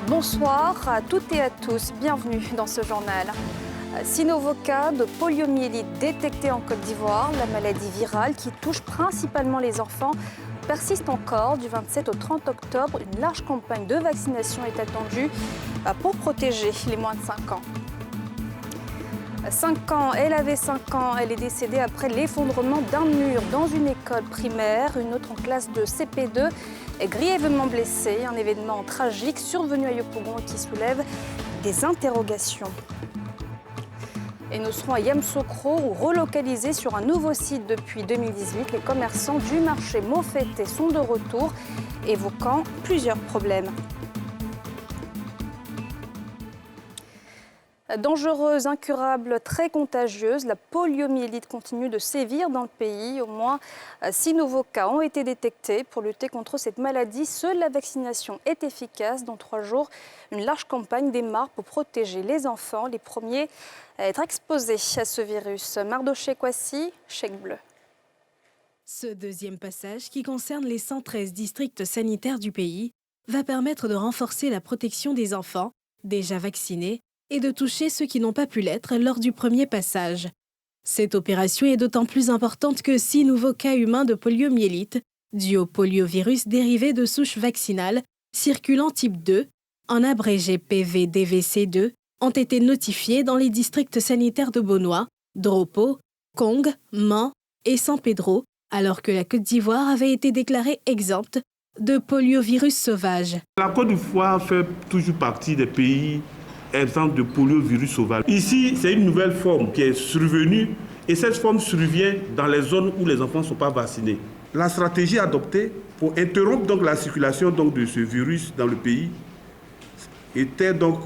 Bonsoir à toutes et à tous, bienvenue dans ce journal. 6 nouveaux cas de poliomyélite détectés en Côte d'Ivoire. La maladie virale qui touche principalement les enfants persiste encore. Du 27 au 30 octobre, une large campagne de vaccination est attendue pour protéger les moins de 5 ans. 5 ans, elle avait 5 ans, elle est décédée après l'effondrement d'un mur dans une école primaire. Une autre en classe de CP2 est grièvement blessée. Un événement tragique survenu à Yopougon qui soulève des interrogations. Et nous serons à Yamoussoukro, où relocalisés sur un nouveau site depuis 2018, les commerçants du marché Mofete sont de retour, évoquant plusieurs problèmes. Dangereuse, incurable, très contagieuse, la poliomyélite continue de sévir dans le pays. Au moins 6 nouveaux cas ont été détectés. Pour lutter contre cette maladie, seule la vaccination est efficace. Dans 3 jours, une large campagne démarre pour protéger les enfants, les premiers à être exposés à ce virus. Mardoché Kwasi, Chèque Bleu. Ce deuxième passage, qui concerne les 113 districts sanitaires du pays, va permettre de renforcer la protection des enfants déjà vaccinés et de toucher ceux qui n'ont pas pu l'être lors du premier passage. Cette opération est d'autant plus importante que 6 nouveaux cas humains de poliomyélite, dus au poliovirus dérivé de souches vaccinales circulant type 2, en abrégé PVDVC2, ont été notifiés dans les districts sanitaires de Bonois, Dropo, Kong, Man et San Pedro, alors que la Côte d'Ivoire avait été déclarée exempte de poliovirus sauvage. La Côte d'Ivoire fait toujours partie des pays exempts de poliovirus sauvage. Ici, c'est une nouvelle forme qui est survenue et cette forme survient dans les zones où les enfants ne sont pas vaccinés. La stratégie adoptée pour interrompre donc la circulation donc de ce virus dans le pays était donc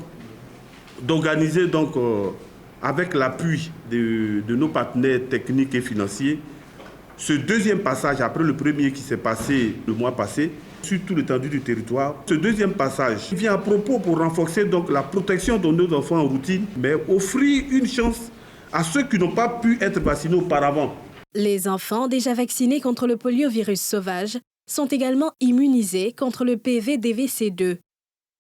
d'organiser donc avec l'appui de nos partenaires techniques et financiers ce deuxième passage après le premier qui s'est passé le mois passé sur toute l'étendue du territoire. Ce deuxième passage vient à propos pour renforcer donc la protection de nos enfants en routine, mais offrir une chance à ceux qui n'ont pas pu être vaccinés auparavant. Les enfants déjà vaccinés contre le poliovirus sauvage sont également immunisés contre le PVDVC2.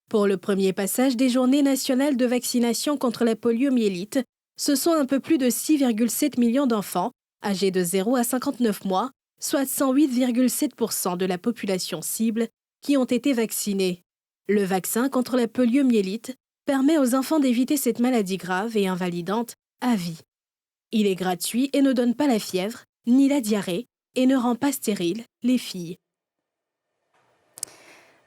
Pour le premier passage des journées nationales de vaccination contre la poliomyélite, ce sont un peu plus de 6,7 millions d'enfants âgés de 0 à 59 mois, soit 108,7% de la population cible, qui ont été vaccinés. Le vaccin contre la poliomyélite permet aux enfants d'éviter cette maladie grave et invalidante à vie. Il est gratuit et ne donne pas la fièvre, ni la diarrhée, et ne rend pas stériles les filles.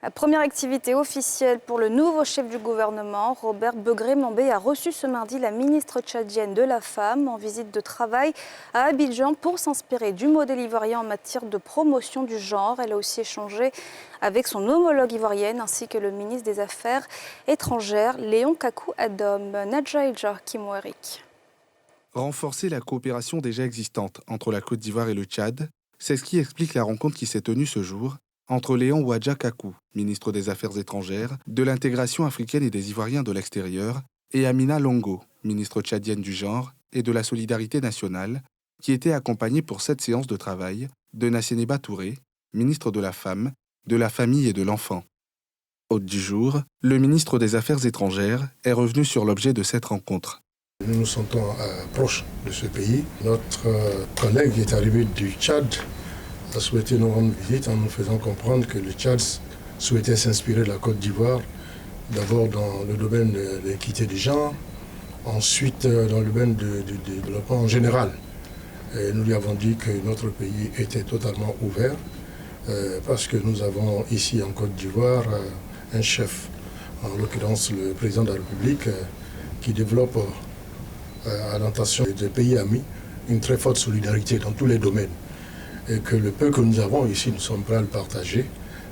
La première activité officielle pour le nouveau chef du gouvernement, Robert Begré-Mambé, a reçu ce mardi la ministre tchadienne de la Femme en visite de travail à Abidjan pour s'inspirer du modèle ivoirien en matière de promotion du genre. Elle a aussi échangé avec son homologue ivoirienne ainsi que le ministre des Affaires étrangères, Léon Kakou Adom. Nadja Elja Kimouerik. Renforcer la coopération déjà existante entre la Côte d'Ivoire et le Tchad, c'est ce qui explique la rencontre qui s'est tenue ce jour entre Léon Wadja Kakou, ministre des Affaires étrangères, de l'intégration africaine et des Ivoiriens de l'extérieur, et Amina Longo, ministre tchadienne du genre et de la solidarité nationale, qui était accompagnée pour cette séance de travail de Nassénéba Touré, ministre de la Femme, de la Famille et de l'Enfant. Hôte du jour, le ministre des Affaires étrangères est revenu sur l'objet de cette rencontre. Nous nous sentons proches de ce pays. Notre collègue est arrivé du Tchad, a souhaité nous rendre visite en nous faisant comprendre que le Tchad souhaitait s'inspirer de la Côte d'Ivoire, d'abord dans le domaine de l'équité des genres, ensuite dans le domaine du développement en général. Et nous lui avons dit que notre pays était totalement ouvert parce que nous avons ici en Côte d'Ivoire un chef, en l'occurrence le président de la République, qui développe à l'intention des pays amis une très forte solidarité dans tous les domaines. Et que le peu que nous avons ici, nous sommes prêts à le partager.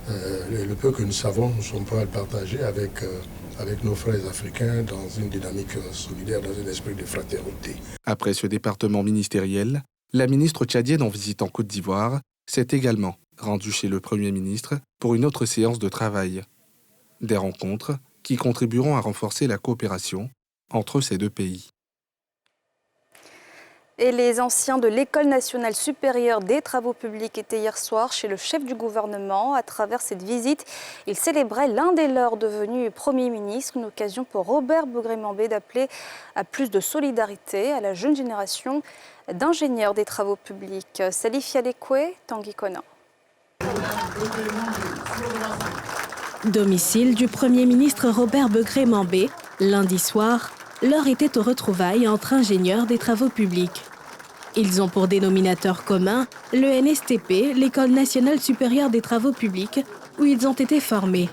Et le peu que nous savons, nous sommes prêts à le partager avec nos frères africains dans une dynamique solidaire, dans un esprit de fraternité. Après ce département ministériel, la ministre tchadienne en visite en Côte d'Ivoire s'est également rendue chez le Premier ministre pour une autre séance de travail. Des rencontres qui contribueront à renforcer la coopération entre ces deux pays. Et les anciens de l'École nationale supérieure des travaux publics étaient hier soir chez le chef du gouvernement. À travers cette visite, ils célébraient l'un des leurs devenu Premier ministre, une occasion pour Robert Begré-Mambé d'appeler à plus de solidarité à la jeune génération d'ingénieurs des travaux publics. Salif Yalekwe, Tanguy Kona. Domicile du Premier ministre Robert Begré-Mambé, lundi soir, l'heure était aux retrouvailles entre ingénieurs des travaux publics. Ils ont pour dénominateur commun le NSTP, l'École nationale supérieure des travaux publics, où ils ont été formés.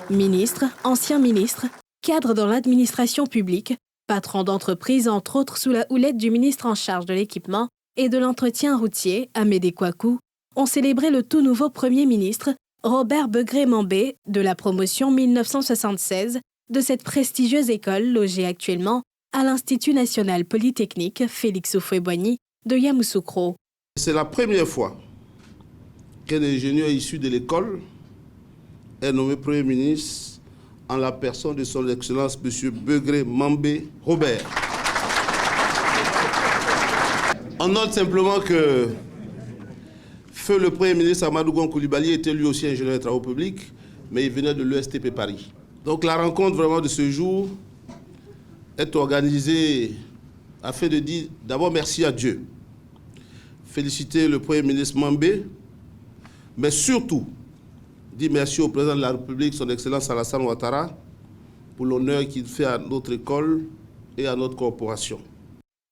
Ministres, anciens ministres, cadres dans l'administration publique, patrons d'entreprise entre autres sous la houlette du ministre en charge de l'équipement et de l'entretien routier, Amédée Kouakou, ont célébré le tout nouveau Premier ministre Robert Begré-Mambé de la promotion 1976 de cette prestigieuse école logée actuellement à l'Institut national polytechnique Félix Houphouët-Boigny de Yamoussoukro. C'est la première fois qu'un ingénieur issu de l'école est nommé Premier ministre en la personne de son Excellence M. Begré-Mambé Robert. On note simplement que feu le Premier ministre Amadou Gon Coulibaly était lui aussi ingénieur des travaux publics, mais il venait de l'ESTP Paris. Donc la rencontre vraiment de ce jour est organisée afin de dire d'abord merci à Dieu, féliciter le Premier ministre Mambé, mais surtout dire merci au président de la République, son Excellence Alassane Ouattara, pour l'honneur qu'il fait à notre école et à notre corporation.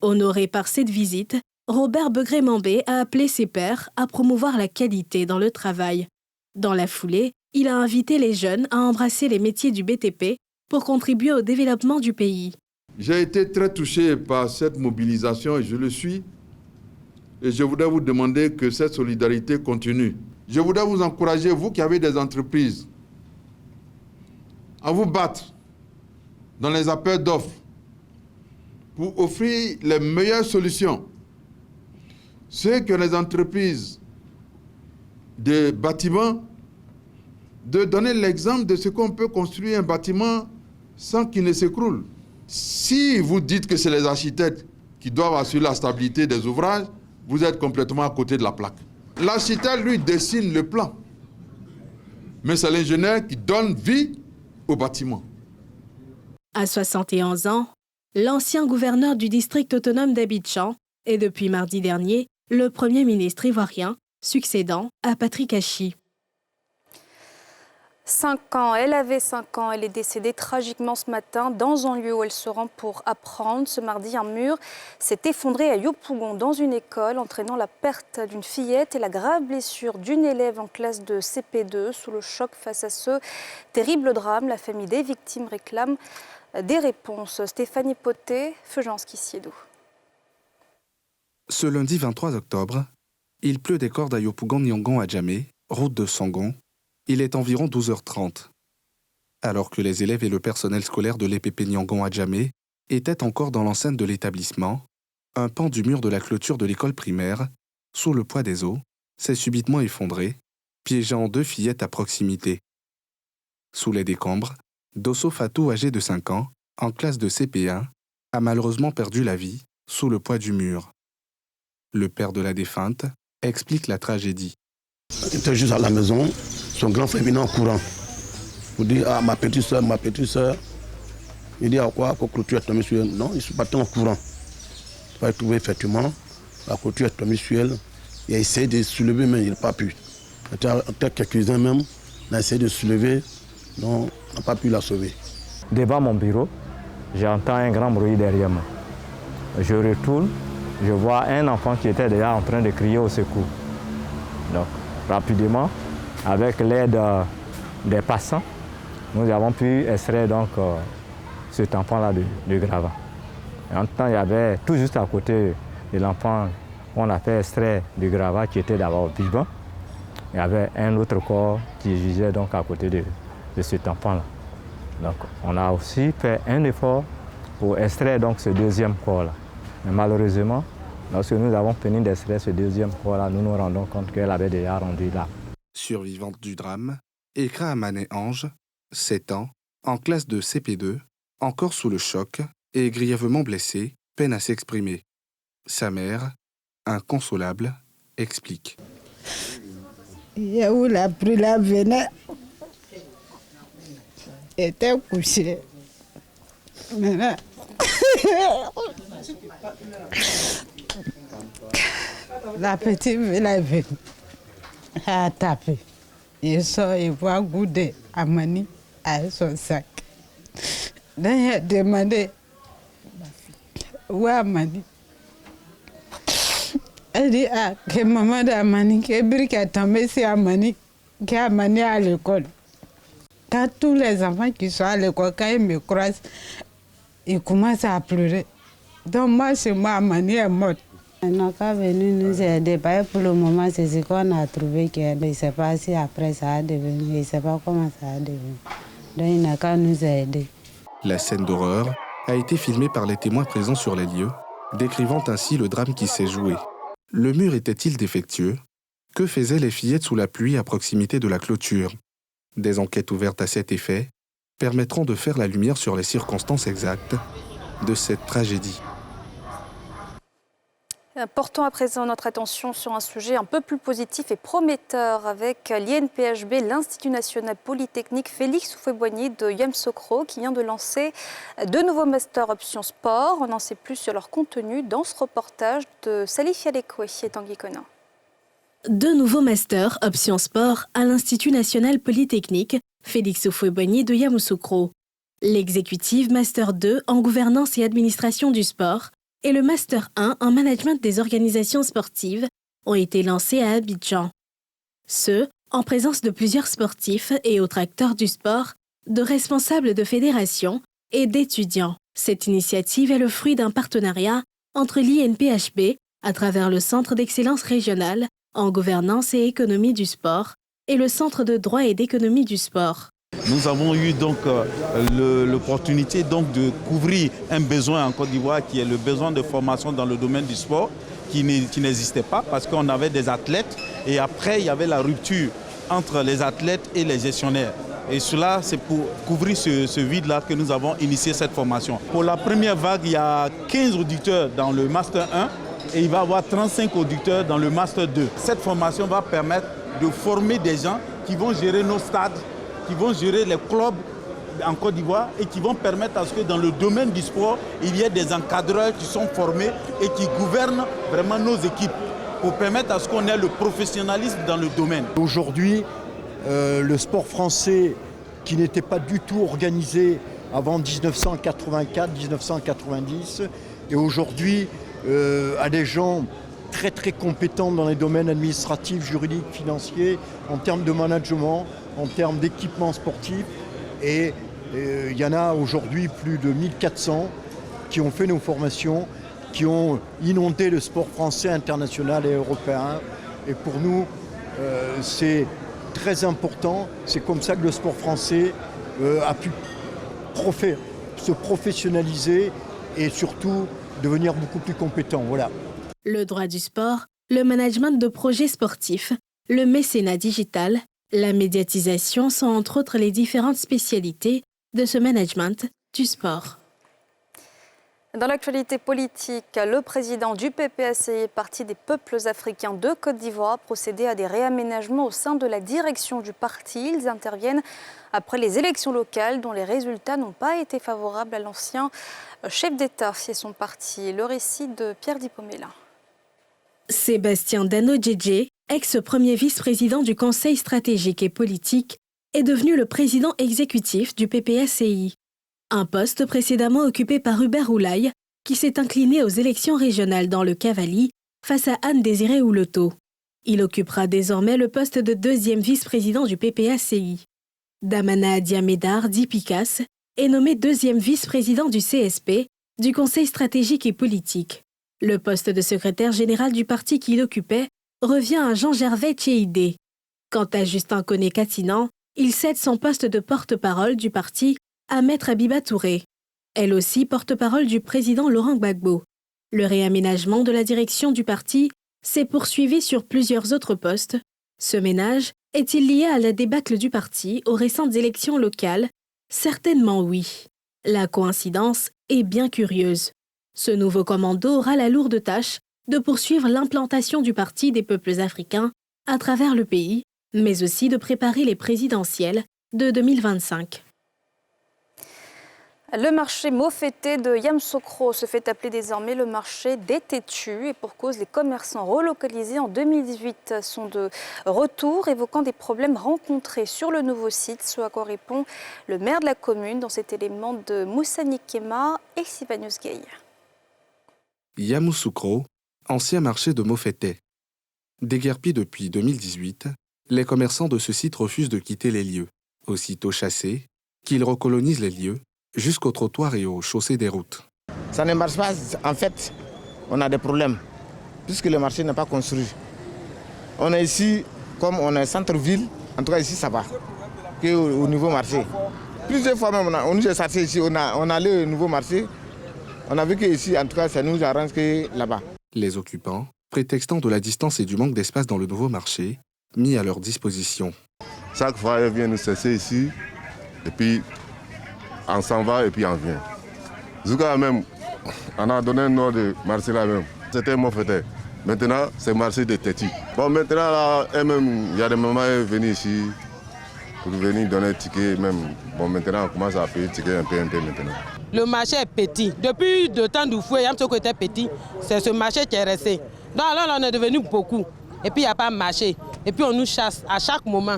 Honoré par cette visite, Robert Begré-Mambé a appelé ses pairs à promouvoir la qualité dans le travail. Dans la foulée, il a invité les jeunes à embrasser les métiers du BTP pour contribuer au développement du pays. J'ai été très touché par cette mobilisation et je le suis. Et je voudrais vous demander que cette solidarité continue. Je voudrais vous encourager, vous qui avez des entreprises, à vous battre dans les appels d'offres pour offrir les meilleures solutions. C'est que les entreprises de bâtiments, de donner l'exemple de ce qu'on peut construire un bâtiment sans qu'il ne s'écroule. Si vous dites que c'est les architectes qui doivent assurer la stabilité des ouvrages, vous êtes complètement à côté de la plaque. L'architecte, lui, dessine le plan. Mais c'est l'ingénieur qui donne vie au bâtiment. À 71 ans, l'ancien gouverneur du district autonome d'Abidjan est depuis mardi dernier le Premier ministre ivoirien, succédant à Patrick Hachi. 5 ans, elle avait 5 ans, elle est décédée tragiquement ce matin dans un lieu où elle se rend pour apprendre. Ce mardi, un mur s'est effondré à Yopougon dans une école, entraînant la perte d'une fillette et la grave blessure d'une élève en classe de CP2. Sous le choc face à ce terrible drame, la famille des victimes réclame des réponses. Stéphanie Poté, Feujance Kissiedou. Ce lundi 23 octobre, il pleut des cordes à Yopougon-Nyongon à Djamé, route de Sangon. Il est environ 12h30. Alors que les élèves et le personnel scolaire de l'EPP Nyongon à Djamé étaient encore dans l'enceinte de l'établissement, un pan du mur de la clôture de l'école primaire, sous le poids des eaux, s'est subitement effondré, piégeant 2 fillettes à proximité. Sous les décombres, Dosso Fatou, âgé de 5 ans, en classe de CP1, a malheureusement perdu la vie sous le poids du mur. Le père de la défunte explique la tragédie. Il était juste à la maison, son grand frère venait en courant. Il dit, ah, ma petite soeur, ma petite soeur. Il dit, à quoi, la clôture est tombée sur elle. Non, il se battait en courant. Il a trouvé effectivement, la clôture est tombée sur elle. Il a essayé de se soulever, mais il n'a pas pu. Peut-être quelques-uns même, il a essayé de se soulever, non, on n'a pas pu la sauver. Devant mon bureau, j'entends un grand bruit derrière moi. Je retourne, je vois un enfant qui était déjà en train de crier au secours. Donc, rapidement, avec l'aide des passants, nous avons pu extraire donc, cet enfant-là du gravat. Et en même temps, il y avait tout juste à côté de l'enfant qu'on a fait extraire du gravat qui était d'abord vivant. Il y avait un autre corps qui gisait donc à côté de cet enfant-là. Donc, on a aussi fait un effort pour extraire donc, ce deuxième corps-là. Mais malheureusement, lorsque nous avons fini d'extraire ce deuxième corps-là, nous nous rendons compte qu'elle avait déjà rendu là. Survivante du drame, Ekra Amané Ange, 7 ans, en classe de CP2, encore sous le choc et grièvement blessée, peine à s'exprimer. Sa mère, inconsolable, explique. Où la brûlure venait, était couchée. Maintenant, la petite ville est venue, elle a tapé. Il sort, il voit goûter à Mani à son sac. Donc il a demandé où est Mani. Elle dit que maman d'Amani, que brique est tombée sur Amani, qui a Amani à l'école. Quand tous les enfants qui sont à l'école, quand ils me croisent, ils commencent à pleurer. Donc moi, chez moi, Amani est morte. Ils n'ont pas venu nous aider. Pour le moment, c'est ce qu'on a trouvé. Il ne sait pas si après ça a devenu. Il ne sait pas comment ça a devenu. Donc il n'a qu'à nous aider. La scène d'horreur a été filmée par les témoins présents sur les lieux, décrivant ainsi le drame qui s'est joué. Le mur était-il défectueux? Que faisaient les fillettes sous la pluie à proximité de la clôture? Des enquêtes ouvertes à cet effet permettront de faire la lumière sur les circonstances exactes de cette tragédie. Portons à présent notre attention sur un sujet un peu plus positif et prometteur avec l'INPHB, l'Institut national polytechnique Félix Houphouët-Boigny de Yamoussoukro qui vient de lancer de nouveaux masters option sport. On en sait plus sur leur contenu dans ce reportage de Salif Yalekoué et Tanguy Conan. Deux nouveaux masters option sport à l'Institut national polytechnique Félix Houphouët-Boigny de Yamoussoukro. L'exécutive Master 2 en gouvernance et administration du sport et le Master 1 en management des organisations sportives ont été lancés à Abidjan. Ce, en présence de plusieurs sportifs et autres acteurs du sport, de responsables de fédérations et d'étudiants. Cette initiative est le fruit d'un partenariat entre l'INPHB, à travers le Centre d'excellence régionale en gouvernance et économie du sport, et le Centre de droit et d'économie du sport. Nous avons eu donc l'opportunité de couvrir un besoin en Côte d'Ivoire qui est le besoin de formation dans le domaine du sport qui n'existait pas parce qu'on avait des athlètes et après il y avait la rupture entre les athlètes et les gestionnaires. Et cela, c'est pour couvrir ce vide-là que nous avons initié cette formation. Pour la première vague, il y a 15 auditeurs dans le Master 1 et il va y avoir 35 auditeurs dans le Master 2. Cette formation va permettre de former des gens qui vont gérer nos stades, qui vont gérer les clubs en Côte d'Ivoire et qui vont permettre à ce que dans le domaine du sport, il y ait des encadreurs qui sont formés et qui gouvernent vraiment nos équipes pour permettre à ce qu'on ait le professionnalisme dans le domaine. Aujourd'hui, le sport français qui n'était pas du tout organisé avant 1984-1990 et aujourd'hui a des gens très très compétents dans les domaines administratifs, juridiques, financiers, en termes de management, en termes d'équipement sportif. Et il y en a aujourd'hui plus de 1400 qui ont fait nos formations, qui ont inondé le sport français, international et européen. Et pour nous, c'est très important. C'est comme ça que le sport français a pu se professionnaliser et surtout devenir beaucoup plus compétent. Voilà. Le droit du sport, le management de projets sportifs, le mécénat digital, la médiatisation sont entre autres les différentes spécialités de ce management du sport. Dans l'actualité politique, le président du PPACI, Parti des peuples africains de Côte d'Ivoire, a procédé à des réaménagements au sein de la direction du parti. Ils interviennent après les élections locales dont les résultats n'ont pas été favorables à l'ancien chef d'État et son parti. Le récit de Pierre Dipomela. Sébastien Dano-Djedje, ex-premier vice-président du Conseil stratégique et politique, est devenu le président exécutif du PPACI. Un poste précédemment occupé par Hubert Oulaye, qui s'est incliné aux élections régionales dans le Cavali face à Anne-Désirée Ouloto. Il occupera désormais le poste de deuxième vice-président du PPACI. Damana Diamedar Dipikas est nommé deuxième vice-président du CSP, du Conseil stratégique et politique. Le poste de secrétaire général du parti qu'il occupait revient à Jean-Gervais Tchéidé. Quant à Justin Koné-Katinan, il cède son poste de porte-parole du parti à Maître Abiba Touré, elle aussi porte-parole du président Laurent Gbagbo. Le réaménagement de la direction du parti s'est poursuivi sur plusieurs autres postes. Ce ménage est-il lié à la débâcle du parti aux récentes élections locales? Certainement oui. La coïncidence est bien curieuse. Ce nouveau commando aura la lourde tâche de poursuivre l'implantation du Parti des peuples africains à travers le pays, mais aussi de préparer les présidentielles de 2025. Le marché Mofete de Yamoussoukro se fait appeler désormais le marché des têtus et pour cause, les commerçants relocalisés en 2018 sont de retour, évoquant des problèmes rencontrés sur le nouveau site, ce à quoi répond le maire de la commune dans cet élément de Moussa Nikema et Sylvanus Gay. Yamoussoukro, ancien marché de Mofete. Déguerpis depuis 2018, les commerçants de ce site refusent de quitter les lieux. Aussitôt chassés, qu'ils recolonisent les lieux jusqu'aux trottoirs et aux chaussées des routes. Ça ne marche pas. En fait, on a des problèmes, puisque le marché n'est pas construit. On est ici, comme on est centre-ville, en tout cas ici ça va, qu'au nouveau marché. Plusieurs fois même, on nous a cherché ici, on allait au nouveau marché, on a vu qu'ici, en tout cas, ça nous arrange que là-bas. Les occupants, prétextant de la distance et du manque d'espace dans le nouveau marché, mis à leur disposition. Chaque fois, elle vient nous chercher ici, et puis on s'en va et puis on vient. Jusqu'à même, on a donné un nom de marché là même. C'était Mofete. Maintenant, c'est marché de Téti. Bon, maintenant, là, elle-même, il y a des mamans qui viennent ici pour venir donner un ticket même. Bon, maintenant, on commence à payer le ticket un peu maintenant. Le marché est petit. Depuis le temps d'Oufoué, Yamoussoukro était petit. C'est ce marché qui est resté. Donc là, on est devenu beaucoup. Et puis, il n'y a pas de marché. Et puis, on nous chasse à chaque moment.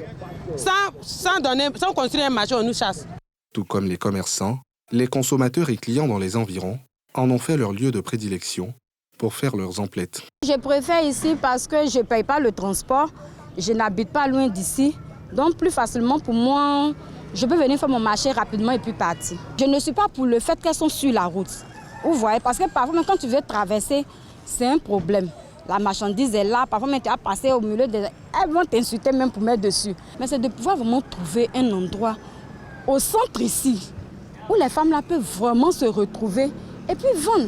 Sans construire un marché, on nous chasse. Tout comme les commerçants, les consommateurs et clients dans les environs en ont fait leur lieu de prédilection pour faire leurs emplettes. Je préfère ici parce que je ne paye pas le transport, je n'habite pas loin d'ici. Donc plus facilement pour moi, je peux venir faire mon marché rapidement et puis partir. Je ne suis pas pour le fait qu'elles sont sur la route. Vous voyez, parce que parfois même quand tu veux traverser, c'est un problème. La marchandise est là, parfois même tu as passé au milieu des... Elles vont t'insulter même pour mettre dessus. Mais c'est de pouvoir vraiment trouver un endroit au centre ici, où les femmes là peuvent vraiment se retrouver et puis vendre.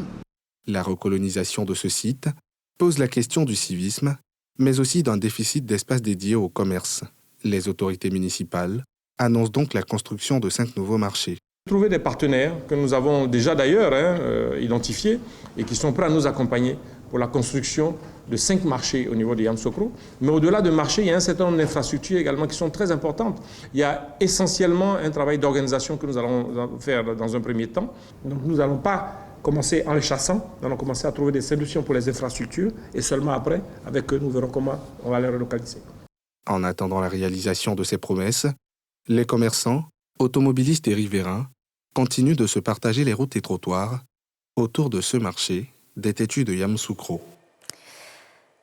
La recolonisation de ce site pose la question du civisme, mais aussi d'un déficit d'espace dédié au commerce. Les autorités municipales annoncent donc la construction de 5 nouveaux marchés. Trouver des partenaires que nous avons déjà d'ailleurs identifiés et qui sont prêts à nous accompagner pour la construction de 5 marchés au niveau de Yamoussoukro. Mais au-delà de marchés, il y a un certain nombre d'infrastructures également qui sont très importantes. Il y a essentiellement un travail d'organisation que nous allons faire dans un premier temps. Donc nous n'allons pas commencer en les chassant, nous allons commencer à trouver des solutions pour les infrastructures et seulement après, avec eux, nous verrons comment on va les relocaliser. En attendant la réalisation de ces promesses, les commerçants, automobilistes et riverains continuent de se partager les routes et trottoirs autour de ce marché des têtus de Yamoussoukro.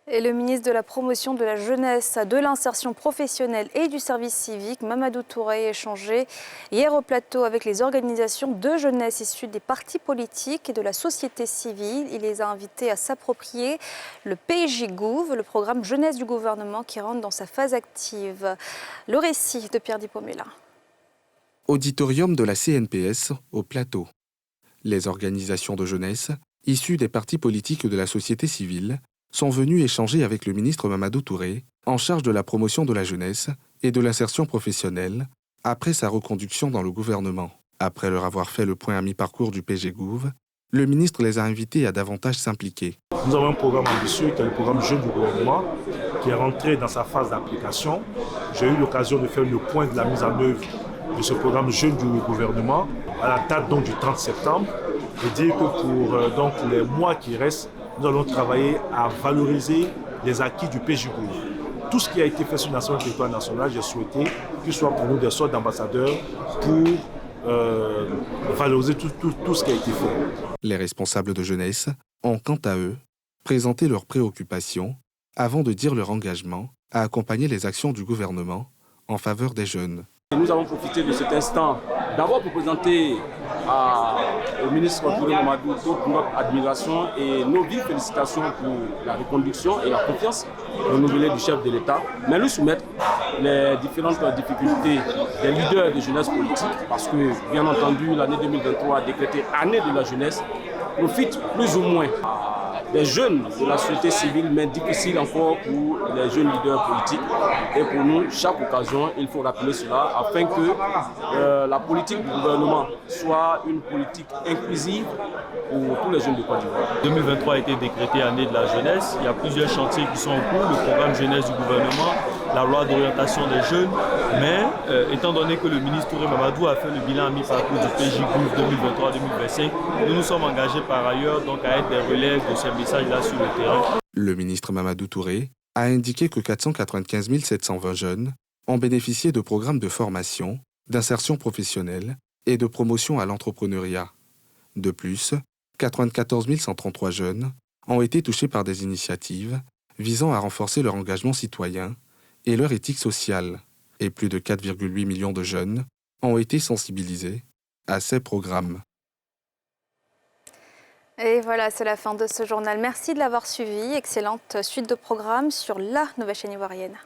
Et le ministre de la Promotion de la Jeunesse, de l'Insertion professionnelle et du Service civique, Mamadou Touré, a échangé hier au plateau avec les organisations de jeunesse issues des partis politiques et de la société civile. Il les a invités à s'approprier le PJGouv, le programme jeunesse du gouvernement qui rentre dans sa phase active. Le récit de Pierre Dipomela. Auditorium de la CNPS au plateau. Les organisations de jeunesse, issues des partis politiques de la société civile, sont venus échanger avec le ministre Mamadou Touré, en charge de la promotion de la jeunesse et de l'insertion professionnelle, après sa reconduction dans le gouvernement. Après leur avoir fait le point à mi-parcours du PJGouv, le ministre les a invités à davantage s'impliquer. Nous avons un programme ambitieux qui est le programme Jeunes du gouvernement, qui est rentré dans sa phase d'application. J'ai eu l'occasion de faire le point de la mise en œuvre de ce programme Jeunes du gouvernement à la date donc, du 30 septembre et dire que pour donc, les mois qui restent, nous allons travailler à valoriser les acquis du PJGouv. Tout ce qui a été fait sur le territoire national, j'ai souhaité qu'il soit pour nous des sortes d'ambassadeurs pour valoriser tout ce qui a été fait. Les responsables de jeunesse ont, quant à eux, présenté leurs préoccupations avant de dire leur engagement à accompagner les actions du gouvernement en faveur des jeunes. Nous avons profité de cet instant d'abord pour présenter au ministre Touré Mamadou toute notre admiration et nos vives félicitations pour la reconduction et la confiance renouvelée du chef de l'État, mais lui soumettre les différentes difficultés des leaders de jeunesse politique, parce que, bien entendu, l'année 2023 décrétée année de la jeunesse profite plus ou moins à des jeunes de la société civile, mais difficile encore pour les jeunes leaders politiques. Et pour nous, chaque occasion, il faut rappeler cela afin que la politique du gouvernement soit une politique inclusive pour tous les jeunes de Côte d'Ivoire. 2023 a été décrété année de la jeunesse. Il y a plusieurs chantiers qui sont en cours, le programme jeunesse du gouvernement, la loi d'orientation des jeunes. Mais étant donné que le ministre Touré Mamadou a fait le bilan à mi-parcours du PJ 2023-2025, nous nous sommes engagés par ailleurs donc, à être des relais de ces messages-là sur le terrain. Le ministre Mamadou Touré a indiqué que 495 720 jeunes ont bénéficié de programmes de formation, d'insertion professionnelle et de promotion à l'entrepreneuriat. De plus, 94 133 jeunes ont été touchés par des initiatives visant à renforcer leur engagement citoyen et leur éthique sociale. Et plus de 4,8 millions de jeunes ont été sensibilisés à ces programmes. Et voilà, c'est la fin de ce journal. Merci de l'avoir suivi. Excellente suite de programmes sur la nouvelle chaîne ivoirienne.